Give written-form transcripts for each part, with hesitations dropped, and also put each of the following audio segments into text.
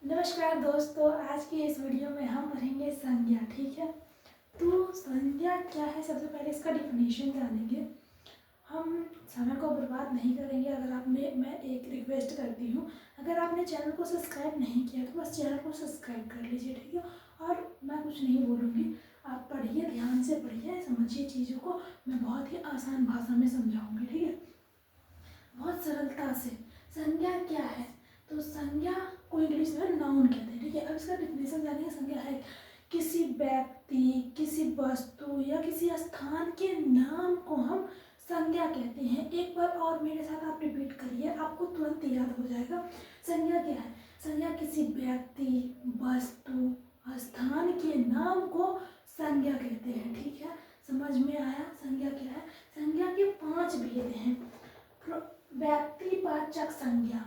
नमस्कार दोस्तों, आज की इस वीडियो में हम पढ़ेंगे संज्ञा। ठीक है, तो संज्ञा क्या है, सबसे पहले इसका डिफिनेशन जानेंगे। हम समय को बर्बाद नहीं करेंगे। अगर आपने, मैं एक रिक्वेस्ट करती हूँ, अगर आपने चैनल को सब्सक्राइब नहीं किया तो बस चैनल को सब्सक्राइब कर लीजिए। ठीक है, और मैं कुछ नहीं बोलूँगी, आप पढ़िए, ध्यान से पढ़िए, समझिए चीज़ों को। मैं बहुत ही आसान भाषा में समझाऊँगी। ठीक है, बहुत सरलता से। संज्ञा क्या है, तो संज्ञा को इंग्लिश में नाउन कहते हैं। ठीक है, अब इसका डिफिनेशन जानिए। संज्ञा है किसी व्यक्ति, किसी वस्तु या किसी स्थान के नाम को हम संज्ञा कहते हैं। एक बार और मेरे साथ आप रिपीट करिए, आपको तुरंत याद हो जाएगा। संज्ञा क्या है? संज्ञा किसी व्यक्ति, वस्तु, स्थान के नाम को संज्ञा कहते हैं। ठीक है, समझ में आया संज्ञा क्या है? संज्ञा के 5 भेद हैं। व्यक्तिवाचक संज्ञा,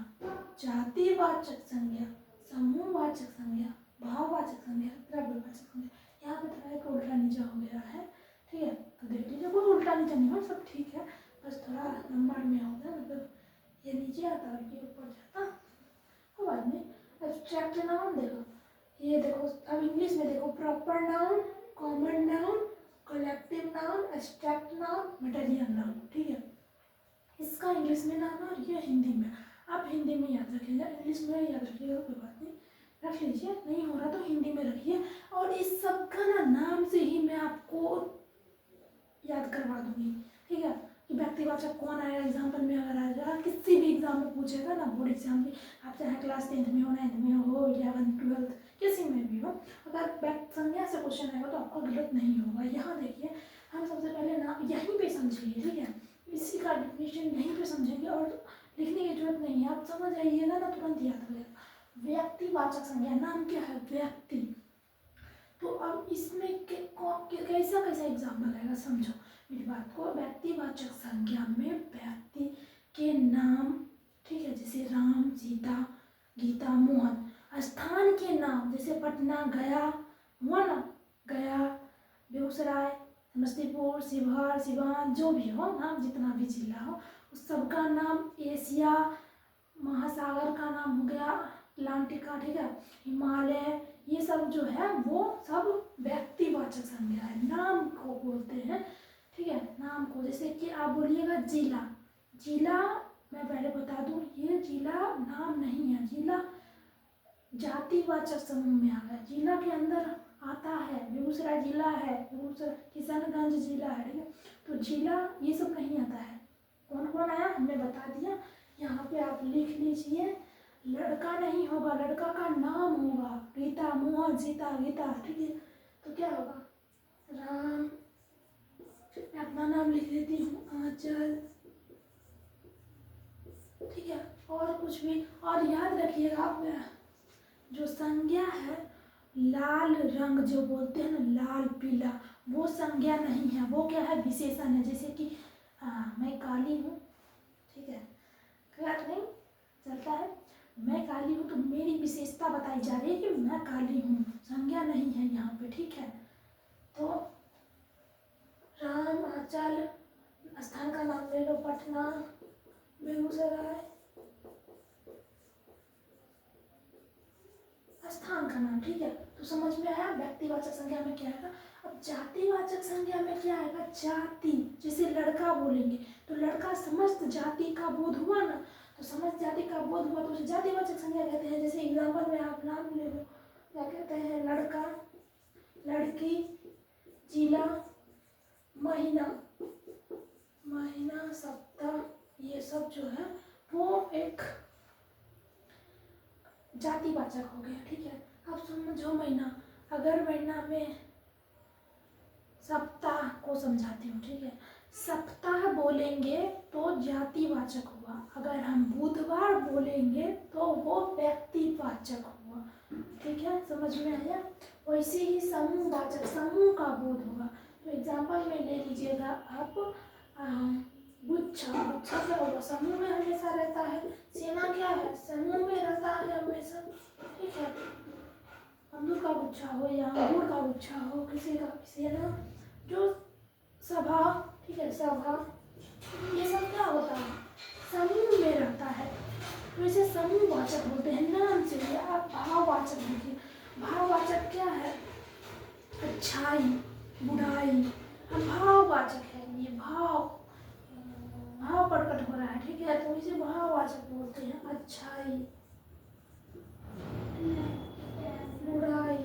जातिवाचक संज्ञा, समूहवाचक संज्ञा, भाववाचक संज्ञा, द्रव्यवाचक संज्ञा। यहाँ पे थोड़ा एक उल्टा नीचा हो गया है। ठीक है, तो देख लीजिए, कोई उल्टा नीचा नहीं हो, सब ठीक है, बस थोड़ा नंबर में हो गया, मतलब ये नीचे आता और ये ऊपर जाता, कोई बात नहीं। एब्स्ट्रैक्ट नाउन देखो, ये देखो, अब इंग्लिश में देखो, proper noun, common noun, collective noun, abstract noun, material noun. ठीक है, इसका इंग्लिश में नाम है और ये हिंदी में। आप हिंदी में याद रखिएगा, इंग्लिश में याद रखिएगा, कोई बात नहीं, रख लीजिए। नहीं हो रहा तो हिंदी में रखिए। और इस सब का नाम से ही मैं आपको याद करवा दूंगी। ठीक है, कि व्यक्तिवाचक कौन आएगा एग्जाम्पल में, अगर आ जाएगा किसी भी एग्जाम में पूछेगा ना, बोर्ड एग्जाम में, आप चाहे क्लास 10th में हो, 9th में हो, 11th 12th किसी में भी हो, अगर संज्ञा से क्वेश्चन आएगा तो आपका गलत नहीं होगा। यहाँ देखिए, हम सबसे पहले नाम यहीं पे समझिए। ठीक है, इसी का डिफिनेशन यहीं पे समझेंगे और लिखने की जरूरत नहीं है, आप समझ आइएगा ना, तुरंत याद हो जाएगा। व्यक्तिवाचक संज्ञा, नाम क्या है? व्यक्ति। तो अब इसमें कैसा कैसा एग्जाम्पल आएगा, समझो मेरी बात को। व्यक्तिवाचक संज्ञा में व्यक्ति के नाम, ठीक है, जैसे राम, सीता, गीता, मोहन। स्थान के नाम जैसे पटना, गया, हुआ ना, गया, बेगूसराय, समस्तीपुर, शिवहर, सिवान, जो भी हो नाम, जितना भी जिला हो उस सबका नाम। एशिया महासागर का नाम हो गया अटलांटिका। ठीक है, हिमालय, ये सब जो है वो सब व्यक्तिवाचक संज्ञा है, नाम को बोलते हैं। ठीक है, नाम को, जैसे कि आप बोलिएगा जिला। जिला, मैं पहले बता दूं, ये जिला नाम नहीं है, जिला जातिवाचक समूह में आ गया। जिला के अंदर आता है, बेगूसराय जिला है, बेगूसराय, किशनगंज जिला है। ठीक है, तो जिला ये सब नहीं आता है। कौन कौन आया हमने बता दिया। यहाँ पे आप लिख लीजिए, लड़का नहीं होगा, लड़का का नाम होगा, गीता, मोहन, सीता, गीता। ठीक है, तो क्या होगा? राम, मैं अपना नाम लिख देती हूँ, आंचल। ठीक है, और कुछ भी। और याद रखिएगा, आप जो संज्ञा है, लाल रंग जो बोलते हैं ना, लाल पीला, वो संज्ञा नहीं है, वो क्या है? विशेषण है। जैसे कि मैं काली हूँ, ठीक है, क्या नहीं चलता है, मैं काली हूँ, तो मेरी विशेषता बताई जा रही है कि मैं काली हूँ, संज्ञा नहीं है यहाँ पे। ठीक है, तो राम, आंचल, स्थान का नाम ले लो, पटना, बेगूसराय, स्थान का नाम। ठीक है, तो समझ में आया व्यक्तिवाचक संज्ञा में क्या आएगा। अब जातिवाचक संज्ञा में क्या आएगा? जाति, जैसे लड़का बोलेंगे तो लड़का समस्त जाति का बोध हुआ ना, तो समस्त जाति का बोध हुआ तो उसे जातिवाचक संज्ञा कहते हैं। जैसे एग्जाम्पल में आप नाम ले लो, क्या कहते हैं? लड़का, लड़की, जिला, महीना, महीना, सप्ताह, ये सब जो है वो एक जातिवाचक हो गया। ठीक है, अब समझो महीना, अगर महीना में सप्ताह को समझाती हूँ। ठीक है, सप्ताह बोलेंगे तो जातिवाचक हुआ, अगर हम बुधवार बोलेंगे तो वो व्यक्तिवाचक हुआ। ठीक है, समझ में आया। वैसे ही समूहवाचक, समूह का बोध होगा। तो एग्जाम्पल में ले लीजिएगा आप, गुच्छा, गुच्छा क्या होगा? समूह में हमेशा रहता है। सेना क्या है? समूह में रहता है हमेशा। ठीक है, अमरूद का गुच्छा हो या अंगूर का गुच्छा हो, किसी का सेना, जो सभा, ठीक है, सभा, ये सब क्या होता है? समूह में रहता है, तो इसे समूहवाचक बोलते हैं, नाम से चलिए आप भाववाचक देखिए। भाववाचक क्या है? अच्छाई, बुराई, हम भाववाचक है, ये भाव प्रकट हो रहा है, ठीक है, तो इसे भाववाचक बोलते हैं। अच्छाई, बुराई,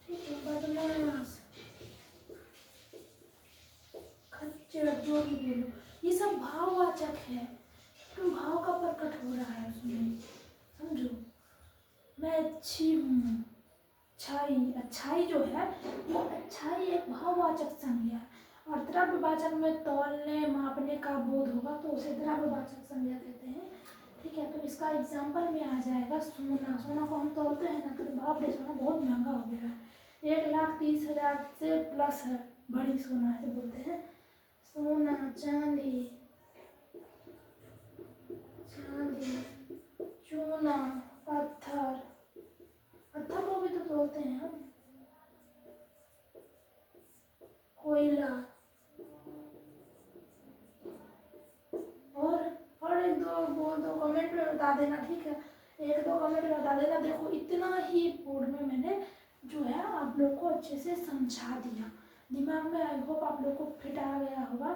ठीक है, बदमाश, खच्चर, जो भी बोलो, ये सब भाववाचक है, तो भाव का प्रकट हो रहा है उसमें, समझो। मैं अच्छी हूँ, अच्छाई, अच्छाई जो है वो अच्छाई एक भाववाचक संज्ञा है, और द्रव्यवाचक में तौलने मापने का बोध होगा तो उसे द्रव्यवाचक संज्ञा कहते हैं, ठीक है। तो इसका एग्जाम्पल में आ जाएगा सोना। सोना को हम तौलते हैं ना, तो बाप रे सोना बहुत महंगा हो गया है, 1,30,000 से प्लस है, बड़ी सोना है बोलते हैं। सोना, चांदी, चांदी, चूना, पत्थर, पत्थर को भी तो तोलते हैं हम, कोयला, और एक दो बोल दो कमेंट में बता देना, ठीक है, एक दो कमेंट में बता देना। देखो इतना ही बोर्ड में मैंने जो है आप लोग को अच्छे से समझा दिया, दिमाग में आई होप आप लोग को फिट आ गया होगा।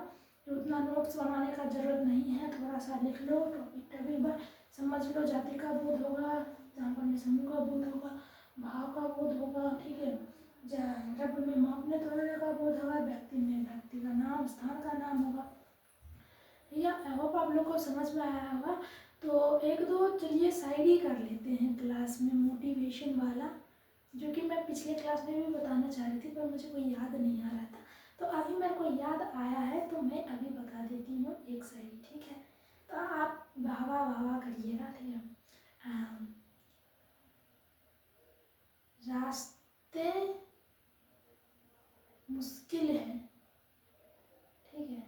तो उतना नोट्स बनाने का जरूरत नहीं है, थोड़ा सा लिख लो, टॉपिक एक बार समझ लो। जाति का बोध होगा, जहाँ पर समूह का बोध होगा, भाव का बोध होगा, ठीक है, द्रव्य में मापने तोलने का बोध होगा, व्यक्ति में व्यक्ति का नाम, स्थान का नाम होगा, ठीक है। आई होप आप लोग को समझ में आया होगा। तो एक दो चलिए साइड ही कर लेते हैं क्लास में मोटिवेशन वाला, जो कि मैं पिछले क्लास में भी बताना चाह रही थी पर मुझे कोई याद नहीं आ रहा था, तो अभी मेरे को याद आया है तो मैं अभी बता देती हूँ एक साइड, ठीक है। तो आप वाह वाह करिएगा, ठीक है। रास्ते मुश्किल है, ठीक है।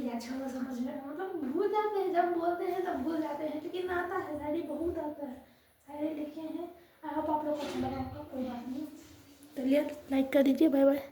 या छोड़ो, समझ में मतलब भूल जाते हैं, जब बोलते हैं तब भूल जाते हैं, लेकिन आता है, शायरी बहुत आता है, शायरी लिखे हैं। आई होप आप लोग को अच्छा लगा होगा, कोई बात नहीं। चलिए लाइक कर दीजिए, बाय बाय।